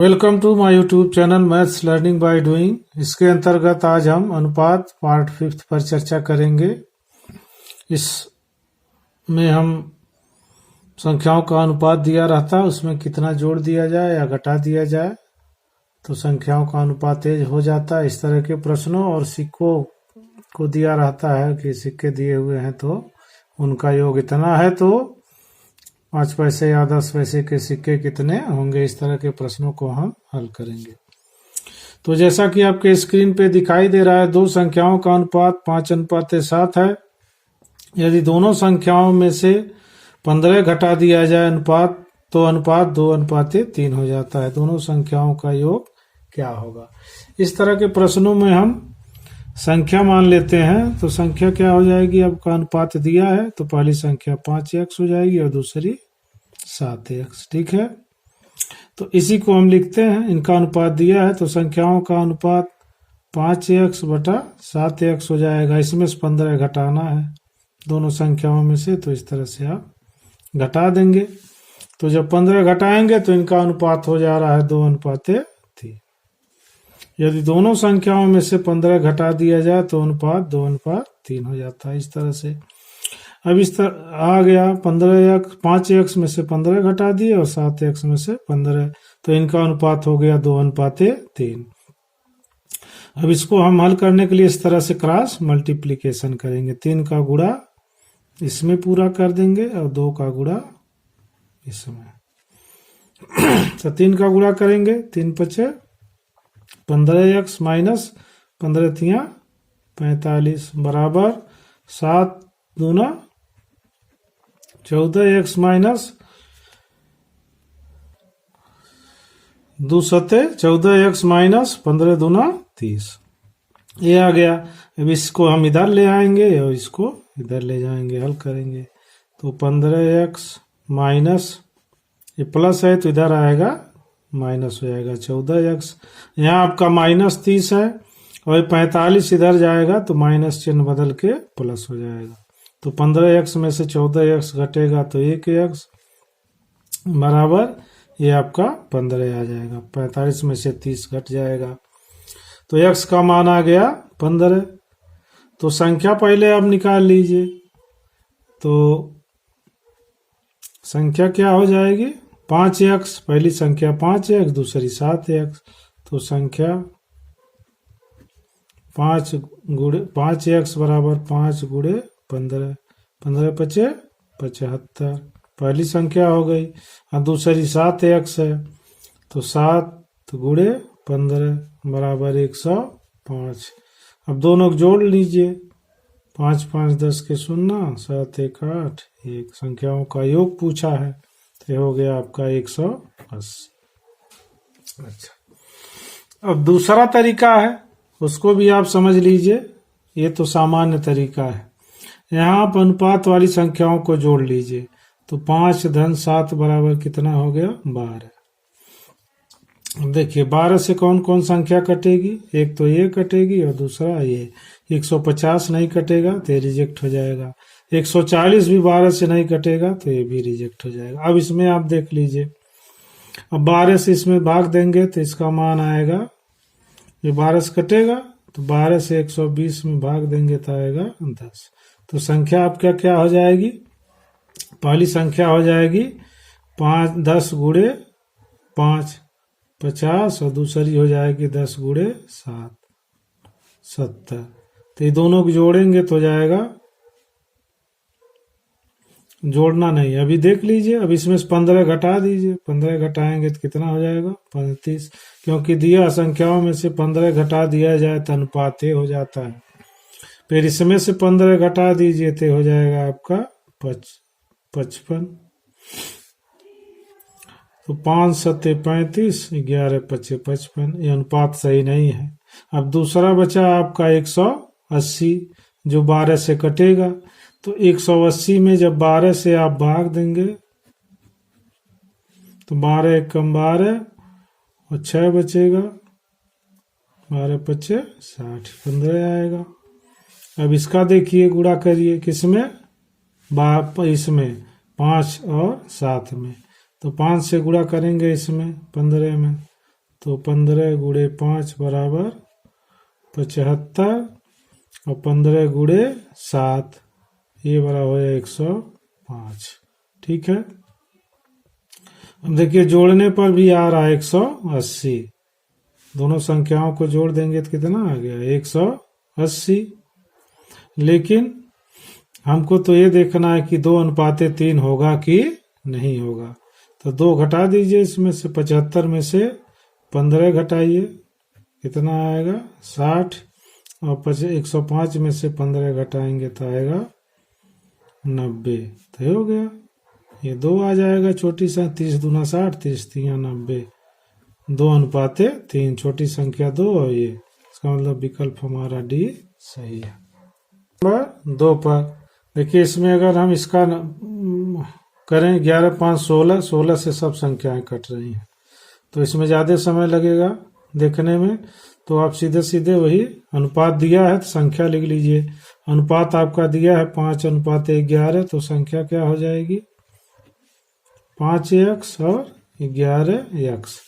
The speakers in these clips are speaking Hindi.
Welcome to my YouTube channel maths learning by doing. इसके अंतर्गत आज हम अनुपात पार्ट 5 पर चर्चा करेंगे। इसमें हम संख्याओं का अनुपात दिया रहता है, उसमें कितना जोड़ दिया जाए या घटा दिया जाए तो संख्याओं का अनुपात तेज हो जाता है। इस तरह के प्रश्नों और सिक्कों को दिया रहता है कि सिक्के दिए हुए हैं तो उनका योग इतना है तो 5 पैसे या 10 पैसे के सिक्के कितने होंगे। इस तरह के प्रश्नों को हम हल करेंगे। तो जैसा कि आपके स्क्रीन पे दिखाई दे रहा है, दो संख्याओं का अनुपात 5:7 है। यदि दोनों संख्याओं में से 15 घटा दिया जाए अनुपात तो अनुपात 2:3 हो जाता है। दोनों संख्याओं का योग क्या होगा। इस तरह के प्रश्नों में हम संख्या मान लेते हैं तो संख्या क्या हो जाएगी। आपका अनुपात दिया है तो पहली संख्या 5x हो जाएगी और दूसरी 7x। ठीक है, तो इसी को हम लिखते हैं। इनका अनुपात दिया है तो संख्याओं का अनुपात 5x/7x हो जाएगा। इसमें से 15 घटाना है दोनों संख्याओं में से, तो इस तरह से आप घटा देंगे। तो जब 15 घटाएंगे तो इनका अनुपात हो जा रहा है 2:3। यदि दोनों संख्याओं में से 15 घटा दिया जाए तो अनुपात 2:3 हो जाता है। इस तरह से अब इस तरह आ गया 5x में से 15 घटा दिए और 7x में से 15, तो इनका अनुपात हो गया 2:3। अब इसको हम हल करने के लिए इस तरह से क्रॉस मल्टीप्लीकेशन करेंगे। 3 का गुणा इसमें पूरा कर देंगे और 2 का गुणा इसमें। तो 3 का गुणा करेंगे, 3 × 5 15x माइनस 15 45 बराबर 7 दूना 14x माइनस 2 सते 14x माइनस 15 दूना 30। ये आ गया। अब इसको हम इधर ले आएंगे और इसको इधर ले जाएंगे, हल करेंगे तो 15x माइनस ये प्लस है तो इधर आएगा माइनस हो जाएगा 14x। यहाँ आपका -30 है और 45 इधर जाएगा तो माइनस चिन्ह बदल के प्लस हो जाएगा। तो 15x में से 14x घटेगा तो 1x बराबर ये आपका 15 आ जाएगा। 45 में से 30 घट जाएगा तो x का मान आ गया 15। तो संख्या पहले आप निकाल लीजिए। तो संख्या क्या हो जाएगी 5x, पहली संख्या 5x दूसरी 7x। तो संख्या 5x बराबर 5 गुणे 15, 15 × 5 = 75 पहली संख्या हो गई। और दूसरी 7x है तो 7 गुणे 15 बराबर 105। अब दोनों जोड़ लीजिए, 5 5 10 के 0, 7 1 8 1। संख्याओं का योग पूछा है तो हो गया आपका 180। अच्छा, अब दूसरा तरीका है, उसको भी आप समझ लीजिए। ये तो सामान्य तरीका है। यहाँ आप अनुपात वाली संख्याओं को जोड़ लीजिए तो 5 धन 7 बराबर कितना हो गया 12। देखिए 12 से कौन कौन संख्या कटेगी, एक तो ये कटेगी और दूसरा ये। 150 नहीं कटेगा तो ये रिजेक्ट हो जाएगा। 140 भी 12 से नहीं कटेगा तो ये भी रिजेक्ट हो जाएगा। अब इसमें आप देख लीजिए, अब 12 से इसमें भाग देंगे तो इसका मान आएगा, ये 12 से कटेगा तो 12 से 120 में भाग देंगे तो आएगा 10। तो संख्या आपका क्या हो जाएगी, पहली संख्या हो जाएगी 10 गुणे 5 50 और दूसरी हो जाएगी 10 गुणे 7 70। तो ये दोनों को जोड़ेंगे तो जाएगा, जोड़ना नहीं अभी देख लीजिए। अब इसमें से 15 घटा दीजिए, 15 घटाएंगे तो कितना हो जाएगा 35। क्योंकि दिया संख्याओं में से 15 घटा दिया जाए तो अनुपात हो जाता है। फिर इसमें से 15 घटा दीजिए तो हो जाएगा आपका 55। तो 5 7 35 11 5 55। ये अनुपात सही नहीं है। अब दूसरा बचा आपका 180 जो 12 से कटेगा। तो 180 में जब 12 से आप भाग देंगे तो 12 × 12 और 6 बचेगा, 12 5 60 15 आएगा। अब इसका देखिए गुणा करिए किसमें, इसमें 5 और 7 में। तो 5 से गुणा करेंगे इसमें 15 में तो 15 गुणे 5 बराबर 75 और 15 गुणे 7 ये बराबर है 105। ठीक है, अब देखिए जोड़ने पर भी आ रहा है 180। दोनों संख्याओं को जोड़ देंगे तो कितना आ गया 180। लेकिन हमको तो ये देखना है कि 2:3 होगा कि नहीं होगा। तो 2 घटा दीजिए इसमें से, 75 में से 15 घटाइए, कितना आएगा 60, और 105 में से 15 घटाएंगे तो आएगा 90। तो हो गया, ये 2 आ जाएगा छोटी संख्या, 30 दूना 60, 30 तिया 90, 2:3, छोटी संख्या 2, और ये इसका मतलब विकल्प हमारा डी सही है। नंबर 2 पर देखिए, इसमें अगर हम इसका करें 11, 5, 16, 16 से सब संख्याएं कट रही हैं, तो इसमें ज्यादा समय लगेगा देखने में। तो आप सीधे सीधे वही अनुपात दिया है तो संख्या लिख लीजिए। अनुपात आपका दिया है 5:11, तो संख्या क्या हो जाएगी 5x और 11x।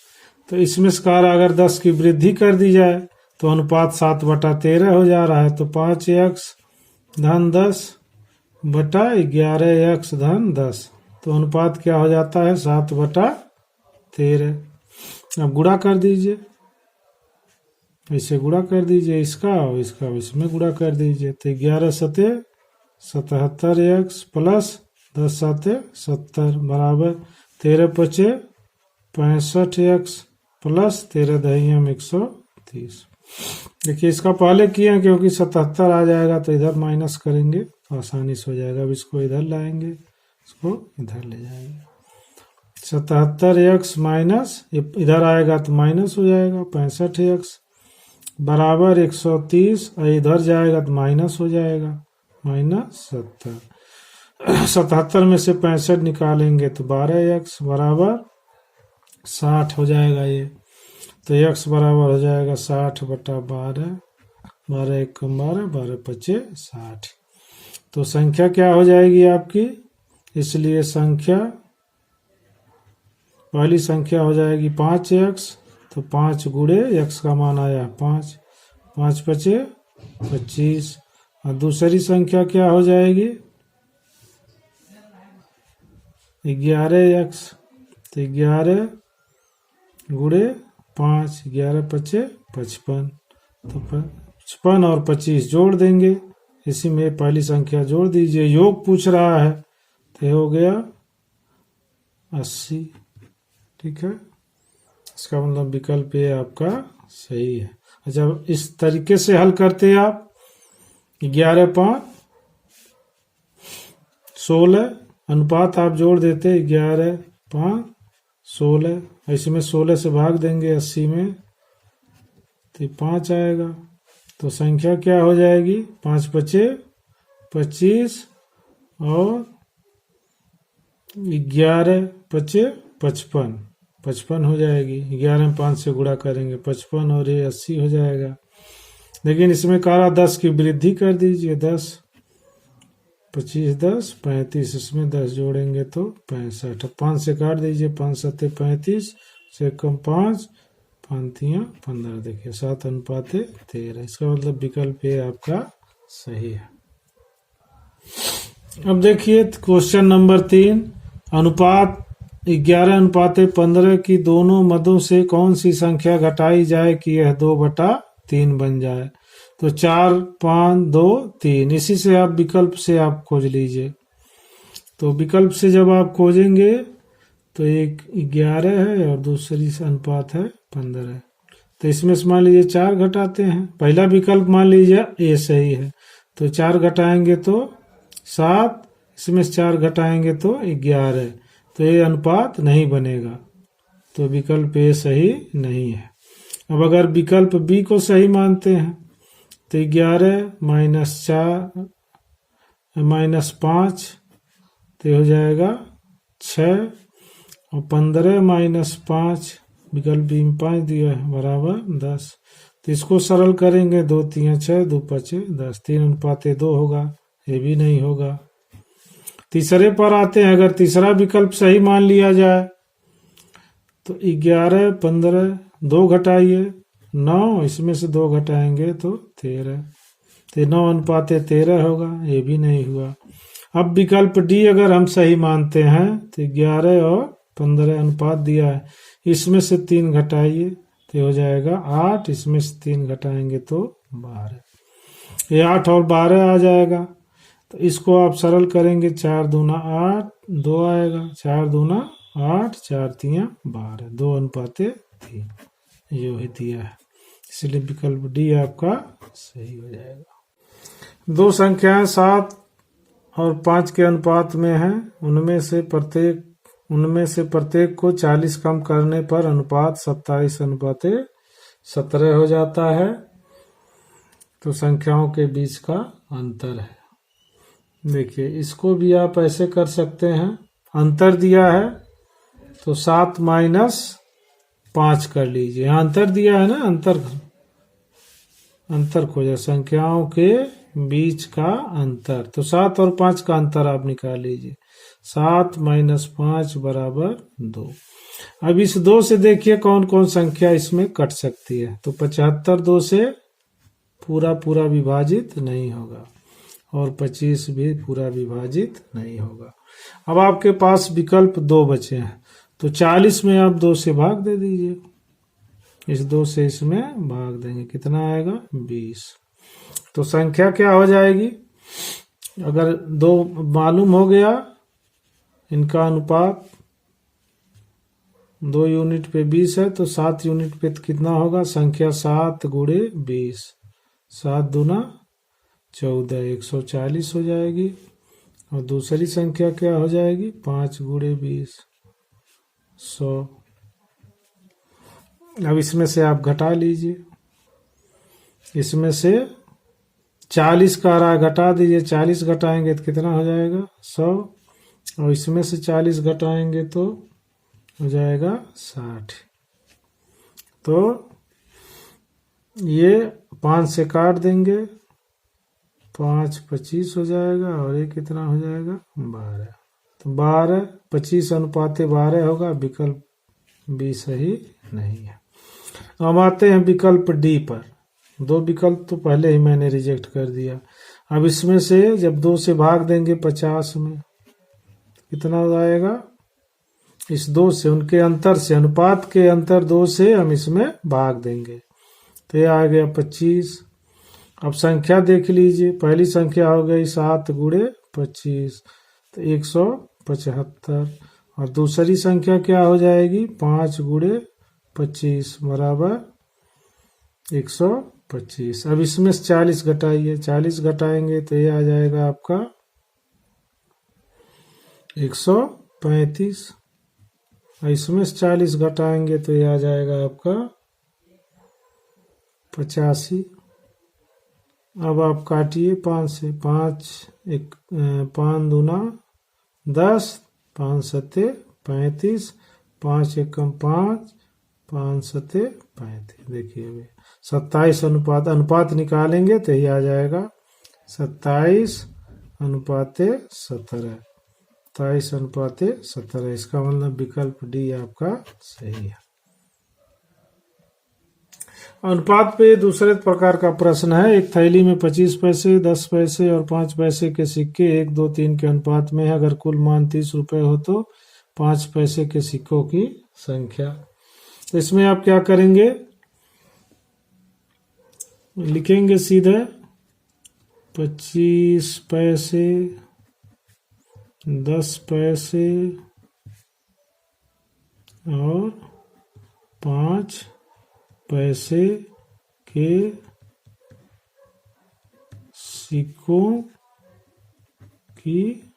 तो इसमें कार अगर 10 की वृद्धि कर दी जाए तो अनुपात 7/13 हो जा रहा है। तो 5x धन 10 बटा 11x धन 10, तो अनुपात क्या हो जाता है 7/13। अब गुणा कर दीजिए, ऐसे गुणा कर दीजिए इसका और इसका, इसमें गुणा कर दीजिए। तो 11 सते 77x प्लस 10 सते 70 बराबर 13 पचे 65x प्लस 13 दहियम 130। देखिए इसका पहले किए क्योंकि 77 आ जाएगा तो इधर माइनस करेंगे तो आसानी से हो जाएगा। अब इसको इधर लाएंगे, इसको इधर ले जाएंगे। 77x माइनस इधर आएगा तो माइनस हो जाएगा 65x बराबर 130, और इधर जाएगा तो माइनस हो जाएगा -70। 77 में से 65 निकालेंगे तो 12x बराबर 60 हो जाएगा ये। तो x बराबर हो जाएगा 60/12, 12 1 कम 12, 12 5 60। तो संख्या क्या हो जाएगी आपकी, इसलिए संख्या पहली संख्या हो जाएगी 5x, तो 5 गुणे x का मान आया 5, 5 पचे 25, और दूसरी संख्या क्या हो जाएगी 11x, तो 11 गुणे 5, 11 पचे 55, तो 55 और 25 जोड़ देंगे, इसी में पहली संख्या जोड़ दीजिए। योग पूछ रहा है तो हो गया 80। ठीक है, इसका मतलब विकल्प ये आपका सही है। जब इस तरीके से हल करते हैं आप 11, 5, 16 अनुपात आप जोड़ देते 11, 5, 16, इसमें 16 से भाग देंगे 80 में तो 5 आएगा। तो संख्या क्या हो जाएगी 5 पचे 25 और 11 पचे 55, 55 हो जाएगी। 11 में 5 से गुणा करेंगे 55 और ये 80 हो जाएगा। लेकिन इसमें कहा 10 की वृद्धि कर दीजिए, 10 25 10 35, इसमें 10 जोड़ेंगे तो 65। 5 से काट दीजिए, 5 सत्ते 35 से कम 5, 5 15। देखिए 7:13, इसका मतलब विकल्प ये आपका सही है। अब देखिए क्वेश्चन नंबर 3, अनुपात 11:15 की दोनों मदों से कौन सी संख्या घटाई जाए कि यह 2/3 बन जाए। तो 4, 5, 2, 3, इसी से आप विकल्प से आप खोज लीजिए। तो विकल्प से जब आप खोजेंगे तो एक 11 है और दूसरी अनुपात है 15। तो इसमें से मान लीजिए 4 घटाते हैं, पहला विकल्प मान लीजिए ये सही है, तो 4 घटाएंगे तो 7, इसमें से 4 घटाएंगे तो 11, तो ये अनुपात नहीं बनेगा, तो विकल्प ए सही नहीं है। अब अगर विकल्प बी को सही मानते हैं तो 11 -4 -5 तो हो जाएगा 6, और 15 -5 विकल्प बी में 5 दिया है बराबर 10। तो इसको सरल करेंगे, 2 3 6, 2 5 10, 3:2 होगा, ये भी नहीं होगा। तीसरे पर आते हैं, अगर तीसरा विकल्प सही मान लिया जाए तो 11, 15 2 घटाइए 9, इसमें से 2 घटाएंगे तो 13, तो 9:13 होगा, ये भी नहीं हुआ। अब विकल्प डी अगर हम सही मानते हैं तो 11 और 15 अनुपात दिया है, इसमें से 3 घटाइए तो हो जाएगा 8, इसमें से 3 घटाएंगे तो 12, ये 8 और 12 आ जाएगा। तो इसको आप सरल करेंगे, 4 दूना 8, 2 आएगा, 4 दूना 8, 4 तियां 12, 2:3, यो ही दिया है, इसलिए विकल्प डी आपका सही हो जाएगा। 2 संख्याएं 7 और 5 के अनुपात में हैं, उनमें से प्रत्येक को 40 कम करने पर अनुपात 27:17 हो जाता है। तो संख्याओं के बीच का अंतर है। देखिए इसको भी आप ऐसे कर सकते हैं, अंतर दिया है तो 7 - 5 कर लीजिए, यहाँ अंतर दिया है ना, अंतर खोजा, संख्याओं के बीच का अंतर, तो 7 और 5 का अंतर आप निकाल लीजिए, 7 - 5 = 2। अब इस 2 से देखिए कौन कौन संख्या इसमें कट सकती है, तो 75 2 से पूरा विभाजित नहीं होगा और 25 भी पूरा विभाजित नहीं होगा। अब आपके पास विकल्प 2 बचे हैं, तो 40 में आप 2 से भाग दे दीजिए, इस 2 से इसमें भाग देंगे, कितना आएगा 20। तो संख्या क्या हो जाएगी, अगर 2 मालूम हो गया, इनका अनुपात 2 यूनिट पे 20 है, तो 7 यूनिट पे कितना होगा, संख्या 7 × 20, 7 दूना 14, 140 हो जाएगी। और दूसरी संख्या क्या हो जाएगी, 5 × 20, 100। अब इसमें से आप घटा लीजिए, इसमें से 40 का रहा घटा दीजिए, 40 घटाएंगे तो कितना हो जाएगा 100, और इसमें से 40 घटाएंगे तो हो जाएगा 60। तो ये 5 से काट देंगे, 5 25 हो जाएगा, और ये कितना हो जाएगा 12। तो 12 25:12 होगा, विकल्प बी सही नहीं है। अब आते हैं विकल्प डी पर। 2 विकल्प तो पहले ही मैंने रिजेक्ट कर दिया। अब इसमें से जब 2 से भाग देंगे 50 में, कितना हो जाएगा, इस 2 से, उनके अंतर से, अनुपात के अंतर 2 से हम इसमें भाग देंगे, तो ये आ गया 25। अब संख्या देख लीजिए, पहली संख्या हो गई 7 × 25, तो 175, और दूसरी संख्या क्या हो जाएगी, 5 × 25 = 125। अब इसमें से 40 घटाइए, 40 घटाएंगे तो ये आ जाएगा आपका 135, और इसमें से 40 घटाएंगे तो ये आ जाएगा आपका 85। अब आप काटिए 5 से, 5 दूना 10, 5 सत्ते 35, 5 एकम 5, 5 सत्ते 35। देखिए अभी 27 अनुपात निकालेंगे तो ये आ जाएगा 27:17, 27:17। इसका मतलब विकल्प डी आपका सही है। अनुपात पे दूसरे प्रकार का प्रश्न है। एक थैली में 25 पैसे, 10 पैसे और 5 पैसे के सिक्के 1, 2, 3 के अनुपात में है। अगर कुल मान 30 रुपए हो तो 5 पैसे के सिक्कों की संख्या। तो इसमें आप क्या करेंगे, लिखेंगे सीधे 25 पैसे, 10 पैसे और 5 पैसे के सिक्कों की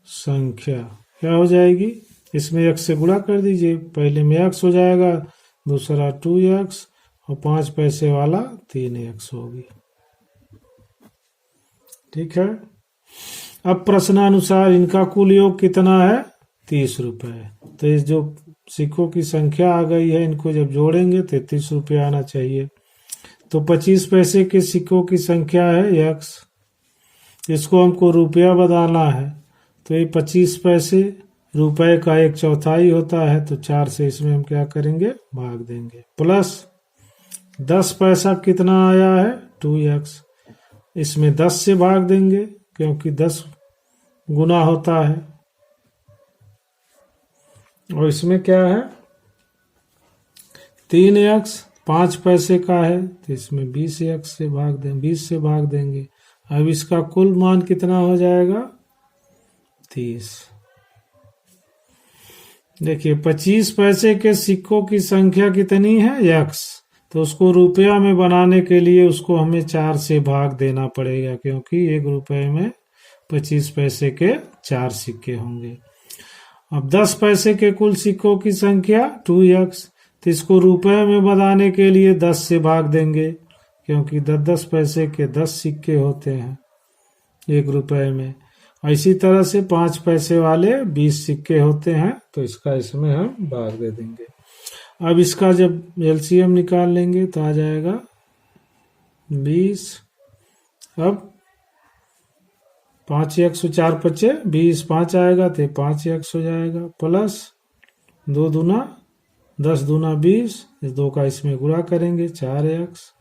संख्या क्या हो जाएगी, इसमें x से गुणा कर दीजिए। पहले में x हो जाएगा, दूसरा 2x और 5 पैसे वाला 3x होगी। ठीक है। अब प्रश्नानुसार इनका कुल योग कितना है, 30 रुपए। तो इस जो सिक्कों की संख्या आ गई है, इनको जब जोड़ेंगे 33 रुपये आना चाहिए। तो 25 पैसे के सिक्कों की संख्या है x, इसको हमको रुपया बताना है। तो ये 25 पैसे रुपए का 1/4 होता है, तो 4 से इसमें हम क्या करेंगे, भाग देंगे। प्लस 10 पैसा कितना आया है, 2x, इसमें 10 से भाग देंगे क्योंकि 10 गुना होता है। और इसमें क्या है, 3x 5 पैसे का है, तो इसमें 20x से भाग दें, 20 से भाग देंगे। अब इसका कुल मान कितना हो जाएगा, 30। देखिए 25 पैसे के सिक्कों की संख्या कितनी है, x, तो उसको रुपया में बनाने के लिए उसको हमें 4 से भाग देना पड़ेगा, क्योंकि 1 रुपए में 25 पैसे के 4 सिक्के होंगे। अब 10 पैसे के कुल सिक्कों की संख्या 2x, तो इसको रुपए में बनाने के लिए 10 से भाग देंगे, क्योंकि 10-10 पैसे के 10 सिक्के होते हैं 1 रुपए में। इसी तरह से 5 पैसे वाले 20 सिक्के होते हैं, तो इसका इसमें हम भाग दे देंगे। अब इसका जब एलसीएम निकाल लेंगे तो आ जाएगा 20। अब 5x 4 पचे 20, 5 आएगा तो 5x हो जाएगा। प्लस 2 दूना 10 दूना 20, इस 2 का इसमें गुणा करेंगे, 4x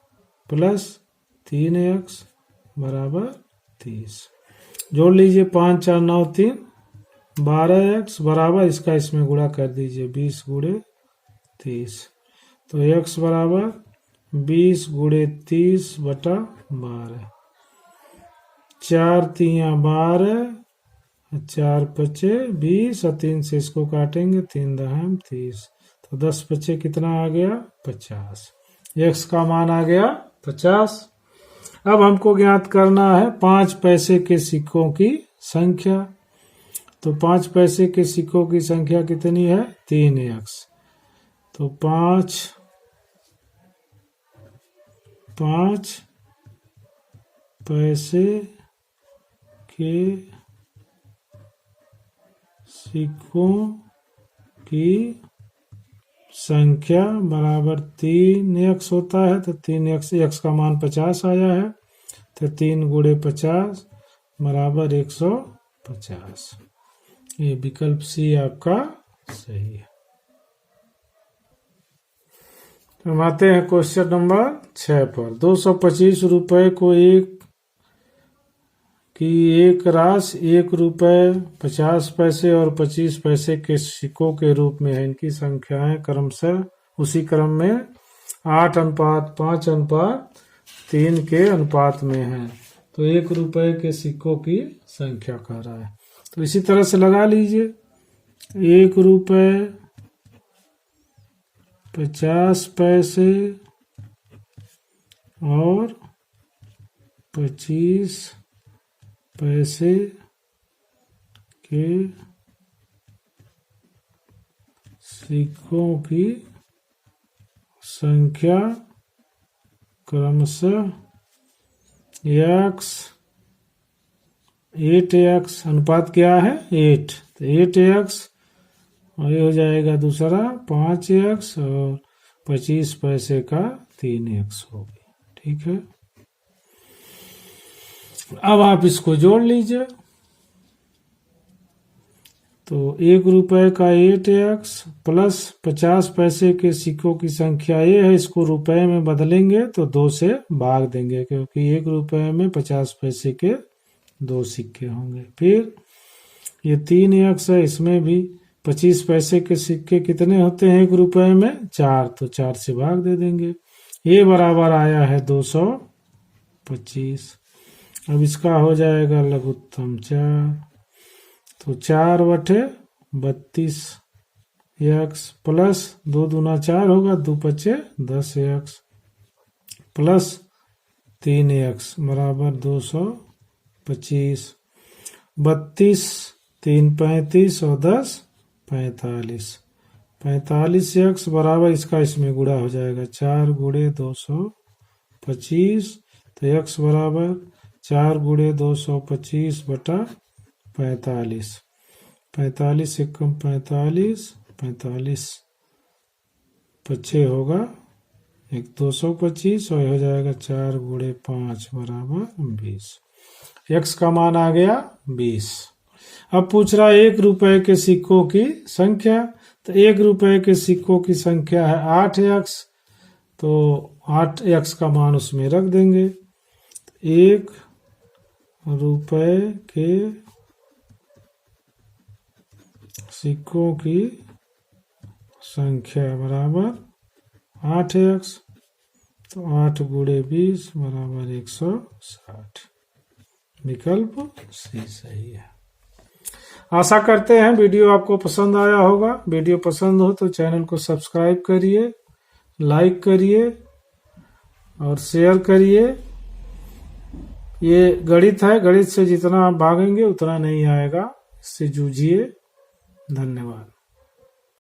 प्लस 3x बराबर 30। जोड़ लीजिए, 5 4 9 3 12x बराबर, इसका इसमें गुणा कर दीजिए, 20 गुणे 30, तो x बराबर 20 गुणे 30 बटा 12। 4 3 12, 4 पचे 20 और 3 से इसको काटेंगे, 3 दहम 30, तो 10 पचे कितना आ गया, 50। x का मान आ गया 50। अब हमको ज्ञात करना है 5 पैसे के सिक्कों की संख्या। तो 5 पैसे के सिक्कों की संख्या कितनी है, 3x, तो 5 पैसे के सिक्कों की संख्या बराबर 3x होता है, तो 3x का मान 50 आया है, तो 3 गुणे 50 बराबर 150। ये विकल्प सी आपका सही है। हम आते हैं क्वेश्चन नंबर 6 पर। 225 रुपए को एक राशि 1 रुपए 50 पैसे और 25 पैसे के सिक्कों के रूप में है। इनकी संख्याएं क्रमशः उसी क्रम में 8:5:3 के अनुपात में है। तो 1 रुपए के सिक्कों की संख्या कह रहा है, तो इसी तरह से लगा लीजिए। 1 रुपए 50 पैसे और 25 पैसे के सिक्कों की संख्या क्रमशः x 8x, अनुपात क्या है 8, तो 8x और ये हो जाएगा दूसरा 5x और 25 पैसे का 3x होगी। ठीक है, अब आप इसको जोड़ लीजिए। तो 1 रुपए का 8x प्लस 50 पैसे के सिक्कों की संख्या ये है, इसको रुपए में बदलेंगे तो 2 से भाग देंगे, क्योंकि 1 रुपए में 50 पैसे के 2 सिक्के होंगे। फिर ये 3x है, इसमें भी 25 पैसे के सिक्के कितने होते हैं 1 रुपए में, 4, तो 4 से भाग दे देंगे। ये बराबर आया है 225। अब इसका हो जाएगा लघुत्तम 4, तो 4/32 x प्लस 2 दूना 4 होगा, 2 पचे 10x प्लस 3x बराबर 225। 32 3 35 और 10 45। 45x बराबर, इसका इसमें गुणा हो जाएगा, 4 गुणे 225, तो x बराबर 4 गुणे 225 बटा 45। 45 से कम 45, 45 पचे होगा 225 और हो जाएगा 4 गुणे 5 बराबर 20। x का मान आ गया 20। अब पूछ रहा है 1 रुपए के सिक्कों की संख्या। तो 1 रुपए के सिक्कों की संख्या है 8x, तो 8x का मान उसमें रख देंगे। 1 रुपए के सिक्कों की संख्या बराबर 8x, तो 8 गुणे 20 बराबर 160। विकल्प सी सही है। आशा करते हैं वीडियो आपको पसंद आया होगा। वीडियो पसंद हो तो चैनल को सब्सक्राइब करिए, लाइक करिए और शेयर करिए। ये गणित है, गणित से जितना आप भागेंगे उतना नहीं आएगा। इससे जूझिए। धन्यवाद।